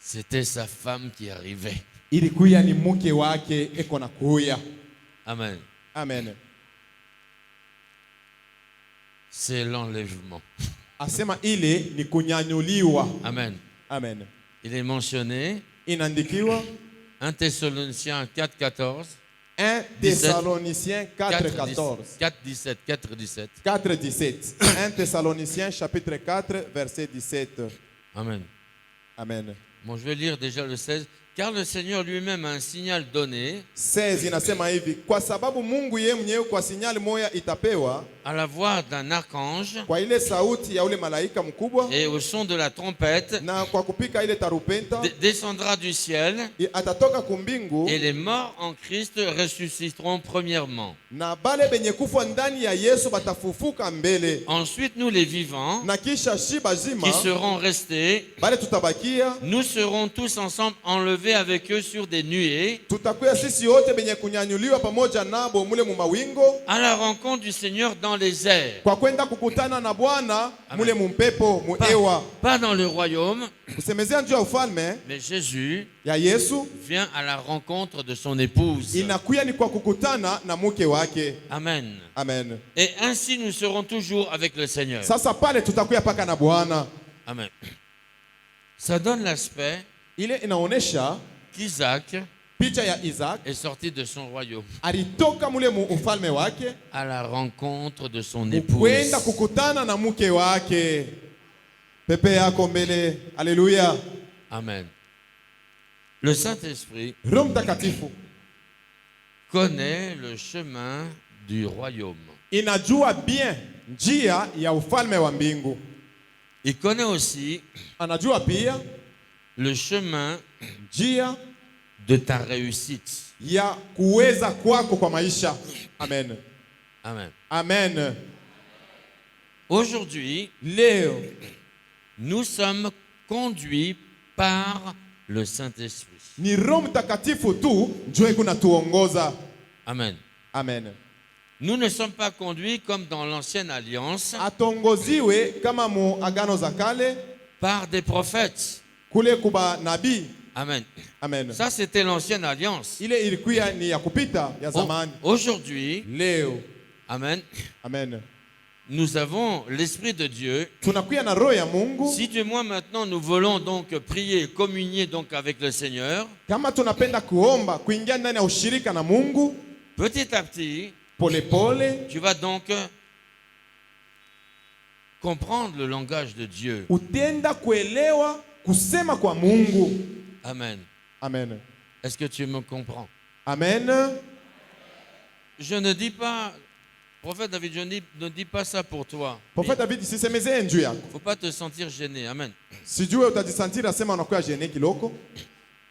C'était sa femme qui arrivait. Ilikuya ni mke wake eko na kuya. Amen. Amen. C'est l'enlèvement. Asema ile ni kunyanyuliwa. Amen. Amen. Il est mentionné Inaandikiwa 1 Thessaloniciens 4:14. 1 Thessaloniciens 4:14. 4:17. 4:17. 4:17. 1 Thessaloniciens chapitre 4 verset 17. Amen. Amen. Bon, je vais lire déjà le 16. Car le Seigneur lui-même a un signal donné 16 inasema hivi, kwa sababu Mungu yeye mwenyewe kwa sinyali moya itapewa à la voix d'un archange kwa ile sauti ya ule malaika mkubwa et au son de la trompette, na kwa kupika ile tarupenta descendra du ciel atatoka kumbingu et les morts en Christ ressusciteront premièrement. na bale benye kufa ndani ya Yesu batafufuka mbele, Ensuite, nous les vivants na kisha shiba zima qui serons restés, bale tutabakia nous serons tous ensemble enlevés avec eux sur des nuées tutakuya sisi wote benye kunyanyuliwa pamoja nabo mule mu mawingo à la rencontre du Seigneur dans les airs. kwa kwenda kukutana na Bwana mule mu mpepo mu ewa. Pas dans le royaume, Kusemezea njoo ya ufalme mais Jésus ya Yesu vient à la rencontre de son épouse. inakuya ni kwa kukutana na mke wake. Amen. Amen. Et ainsi nous serons toujours avec le Seigneur. Sasa pale tutakuya paka na Bwana. Amen. Ça donne l'aspect Ile inaonesha qu'Isaac picha ya Isaac est sorti de son royaume alitoka mule mu ufalme wake à la rencontre de son épouse. kwenda kukutana na mke wake. Pepe yako mbele. Haleluya. Amen. Le Saint-Esprit Roho Mtakatifu connaît le chemin du royaume. inajua bien njia ya ufalme wa mbingu. Il connaît aussi Anajua pia le chemin njia de ta réussite. ya kuweza kwako kwa maisha. Amen. Amen. Amen. Aujourd'hui, Leo nous sommes conduits par le Saint-Esprit. ni Roho Mtakatifu tu njoo kunatuongoza. Amen. Amen. Nous ne sommes pas conduits comme dans l'ancienne alliance Atongoziwe kama mu agano za kale par des prophètes. kule kuba nabii. Amen. Amen. Ça, c'était l'ancienne alliance. Ile ilikuwa ni ya kupita ya zamani. Aujourd'hui, Leo. amen, Amen. nous avons l'Esprit de Dieu. Tunakuya na roho ya Mungu. Si tu et moi maintenant nous voulons donc prier et communier donc avec le Seigneur, Kama tunapenda kuomba kuingia ndani ya ushirika na Mungu, petit à petit, pole pole tu vas donc comprendre le langage de Dieu. utenda kuelewa kusema kwa Mungu. Amen. Amen. Est-ce que tu me comprends? Amen. Je ne dis pas, prophète David, ne dis pas ça pour toi. Profeta David sisemezee njuu yako. Il ne faut pas te sentir gêné. Amen. Sijue utajisantira sema unakuwa jene kiloko.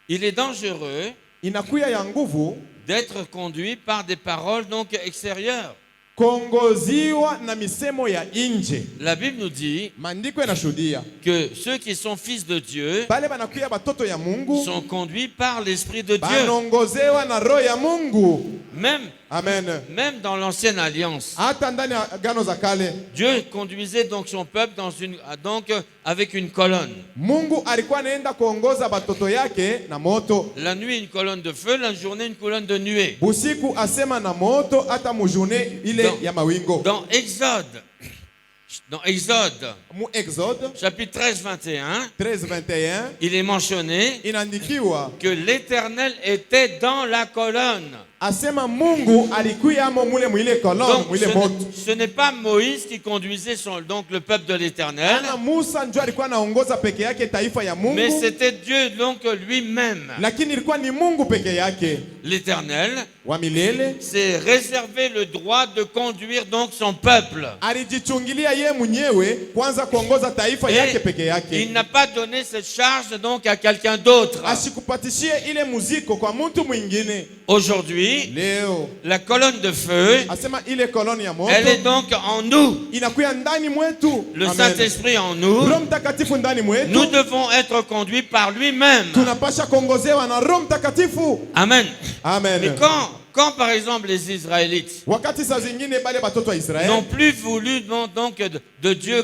Il est dangereux Inakuya ya nguvu d'être conduit par des paroles donc extérieures. kongoziwa na misemo ya nje. La Bible nous dit Maandiko yanashuhudia que ceux qui sont fils de Dieu bale banakuya batoto ya Mungu sont conduits par l'Esprit de Dieu. banongozewa na roho ya Mungu. Même dans l'ancienne alliance, Hata ndani ya agano za kale Dieu conduisait donc son peuple avec une colonne. Mungu alikuwa anaenda kuongoza batoto yake na moto. La nuit, une colonne de feu, la journée, une colonne de nuée. Busiku asema na moto, hata mujune ile ya mawingo. Dans Exode, Mu Exode chapitre 13, 21, 13:21 il est mentionné inaandikiwa que l'Éternel était dans la colonne. asema Mungu alikuwa mule mwile koloni Donc, mwile moto. ce n'est pas Moïse qui conduisait donc le peuple de l'Éternel, Ana Musa ndio alikuwa anaongoza peke yake taifa ya Mungu. mais c'était Dieu donc lui-même. Lakini ilikuwa ni Mungu peke yake L'Éternel wa milele. s'est réservé le droit de conduire donc son peuple. Alijichungilia ye mwenyewe kwanza kuongoza taifa yake peke Il yake. n'a pas donné cette charge donc à quelqu'un d'autre. Asikupatishie ile muziko kwa mtu mwingine. Aujourd'hui, Leo la colonne de feu, asema ile koloni ya moto elle est donc en nous. inakuya ndani mwetu. Le Amen. Saint-Esprit en nous. Roho Mtakatifu ndani mwetu. Nous devons être conduits par lui-même. Tunapasha kuongozewa na Roho Mtakatifu. Amen. Amen. Mais quand par exemple les Israélites Wakati saa zingine bale batoto wa Israeli n'ont plus voulu donc de Dieu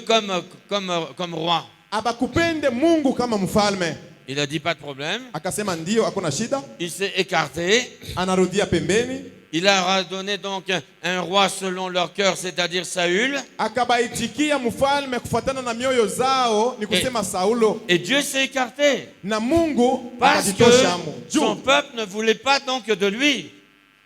comme roi, abakupende Mungu kama mfalme, il a dit pas de problème. akasema ndio, hakuna shida, Il s'est écarté. anarudia pembeni, Il leur a donné donc un roi selon leur cœur, c'est-à-dire Saül. akabaitikia mfalme kufuatana na mioyo zao, ni kusema Saulo, Et Dieu s'est écarté na Mungu parce que akajitosha mu son juu. peuple ne voulait pas donc de lui.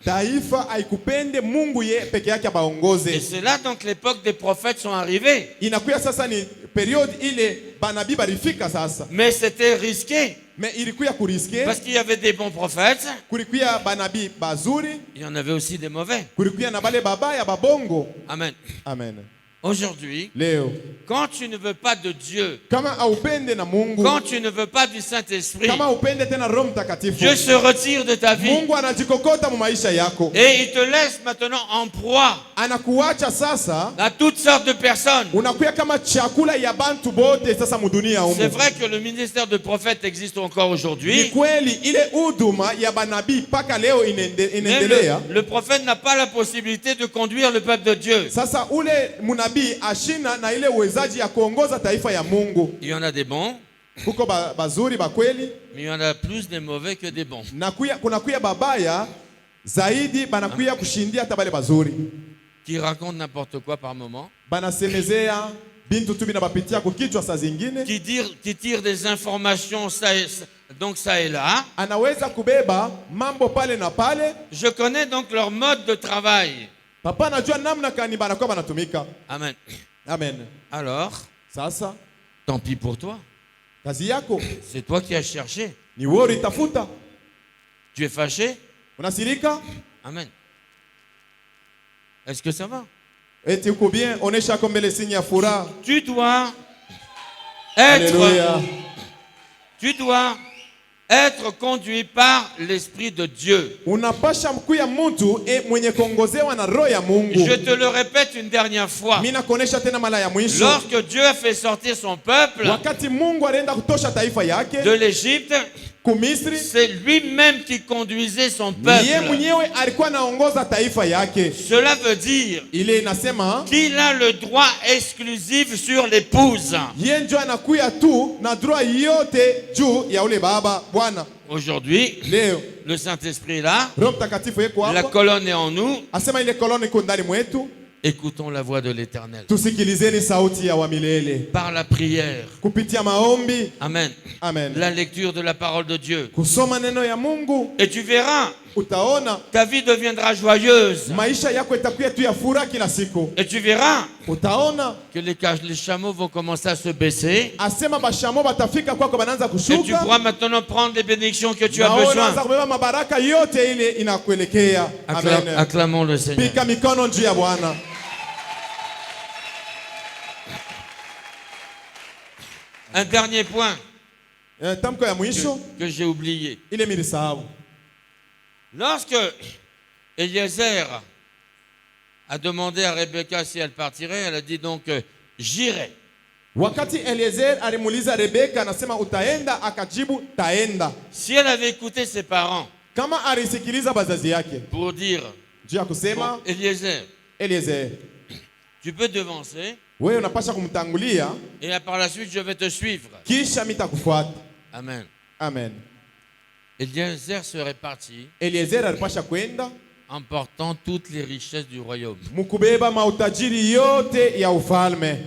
Taifa haikupende Mungu ye peke yake Et abaongoze. c'est là donc l'époque des prophètes sont arrivés. Inakuya sasa ni period ile banabii balifika sasa, Mais c'était risqué. Mais ilikuya kuriske, Parce qu'il y avait des bons prophètes, kulikuya banabii bazuri, il y en avait aussi des mauvais. kulikuya na bale babaya babongo. Amen. Amen. Aujourd'hui, Leo, quand tu ne veux pas de Dieu, kama aupende na Mungu, quand tu ne veux pas du Saint-Esprit, kama upende tena Roho Mtakatifu, Dieu se retire de ta vie Mungu anajikokota mu maisha yako. et il te laisse maintenant en proie Anakuacha sasa, à toutes sortes de personnes. unakuya kama chakula ya bantu bote sasa mudunia C'est humu. vrai que le ministère de prophète existe encore Ni aujourd'hui, kweli ile huduma ya banabii mpaka leo mais inaendelea. le prophète n'a pas la possibilité de conduire le peuple de Dieu. Sasa ule munabii ashina na ile uwezaji ya kuongoza taifa ya Mungu. Il y en a des bons, Kuko bazuri bakweli mais il y en a plus des mauvais que des bons. na kunakuya babaya zaidi banakuya kushindia hata bale bazuri. Qui racontent n'importe quoi par moment, Banasemezea bintu tu binabapitia kukichwa saa zingine. qui tirent des informations donc ça et là. Anaweza kubeba mambo pale na pale. Je connais donc leur mode de travail. Papa anajua namna kani banakuwa banatumika. Amen. Amen. Alors, Sasa tant pis pour toi. kazi yako C'est toi qui as cherché. ni wewe ulitafuta. Tu es fâché? Unasirika? Amen. Est-ce que ça va? Eti uko bien, onesha kwa mbele sinya ya furaha. Tu dois Alléluia. être conduit par l'Esprit de Dieu. Unapasha mkuya mtu mwenye kuongozewa na roho ya Mungu. Je te le répète une dernière fois. Mimi nakuonesha tena mara ya mwisho. Lorsque Dieu a fait sortir son peuple Wakati Mungu alienda kutosha taifa yake de l'Égypte, kumisri, c'est lui-même qui conduisait son yeye peuple. mwenyewe alikuwa anaongoza taifa yake. Cela veut dire Ile inasema qu'il a le droit exclusif sur l'épouse. yeye ndio anakuya tu na droit yote juu ya ule baba bwana. Aujourd'hui, Leo le Saint-Esprit est là, Roho Mtakatifu yuko la hapa. colonne est en nous. Asema ile koloni iko ndani mwetu. Écoutons la voix de l'Éternel. Tusikilizeni sauti ya wa milele Par la prière. kupitia maombi. Amen. Amen. La lecture de la parole de Dieu. Kusoma neno ya Mungu, Et tu verras, utaona ta vie deviendra joyeuse. maisha yako itakuwa tu ya furaha kila siku. Et tu verras Utaona que les chameaux vont commencer à se baisser. asema bashamo batafika kwako banaanza Et tu kushuka. pourras maintenant prendre les bénédictions que tu as Na unaanza besoin. kubeba mabaraka yote ile inakuelekea. Amen. Acclamons le Seigneur. Pika mikono juu ya Bwana. Un dernier point Tamko ya mwisho que j'ai oublié. ile milisahau. Lorsque Eliezer a demandé à Rebecca si elle partirait, elle a dit donc j'irai. Wakati Eliezer alimuuliza Rebeka anasema utaenda, akajibu taenda. Si elle avait écouté ses parents Kama alisikiliza bazazi yake pour dire juu ya kusema bon, Eliezer, Eliezer, tu peux devancer wewe unapasha kumtangulia et par la suite je vais te suivre. kisha mitakufuata. Amen. Amen. Eliezer serait parti Eliezer alipasha kwenda emportant toutes les richesses du royaume. mukubeba mautajiri yote ya ufalme.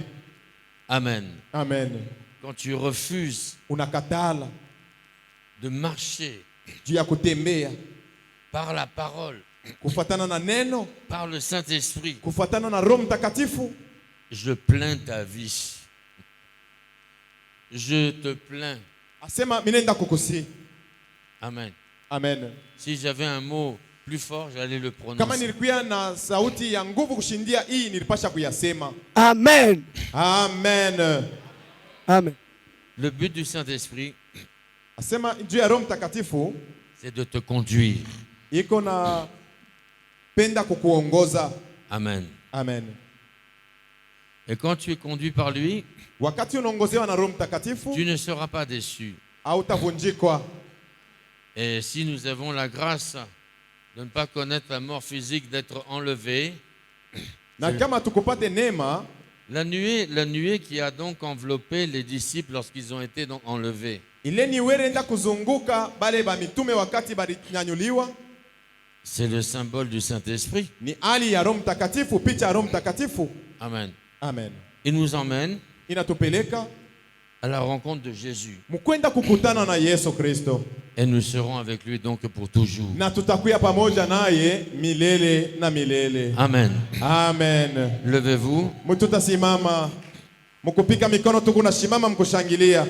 Amen. Amen. Quand tu refuses Unakatala de marcher juu ya kutembea par la parole, kufuatana na neno, par le Saint-Esprit, kufuatana na Roho Mtakatifu, je plains ta vie. Je te plains. asema mimi nenda kukusi. Amen. Amen. Si j'avais un mot plus fort, j'allais le Kama prononcer. nilikuwa na sauti ya nguvu kushindia hii, nilipasha kuyasema. Amen. Amen. Amen. Le but du Saint-Esprit, Asema juu ya Roho Mtakatifu c'est de te conduire. iko na penda kukuongoza. Amen. Amen. Et quand tu es conduit par lui, Wakati unaongozewa na Roho Mtakatifu tu ne seras pas déçu. hautavunjikwa. Et si nous avons la grâce de ne pas connaître la mort physique, d'être enlevé, Na kama tukupate neema, la nuée qui a donc enveloppé les disciples lorsqu'ils ont été donc enlevés, ile niwere enda kuzunguka bale ba mitume wakati balinyanyuliwa, c'est le symbole du Saint-Esprit. ni hali ya Roho Mtakatifu, picha ya Roho Mtakatifu. Amen. Amen. Il nous emmène Inatupeleka à la rencontre de Jésus. mkwenda kukutana na Yesu Kristo, Et nous serons avec lui donc pour toujours. na tutakuya pamoja naye milele na milele. Amen. Amen. Levez-vous. Mututasimama mukupika mikono, tukuna shimama mkushangilia.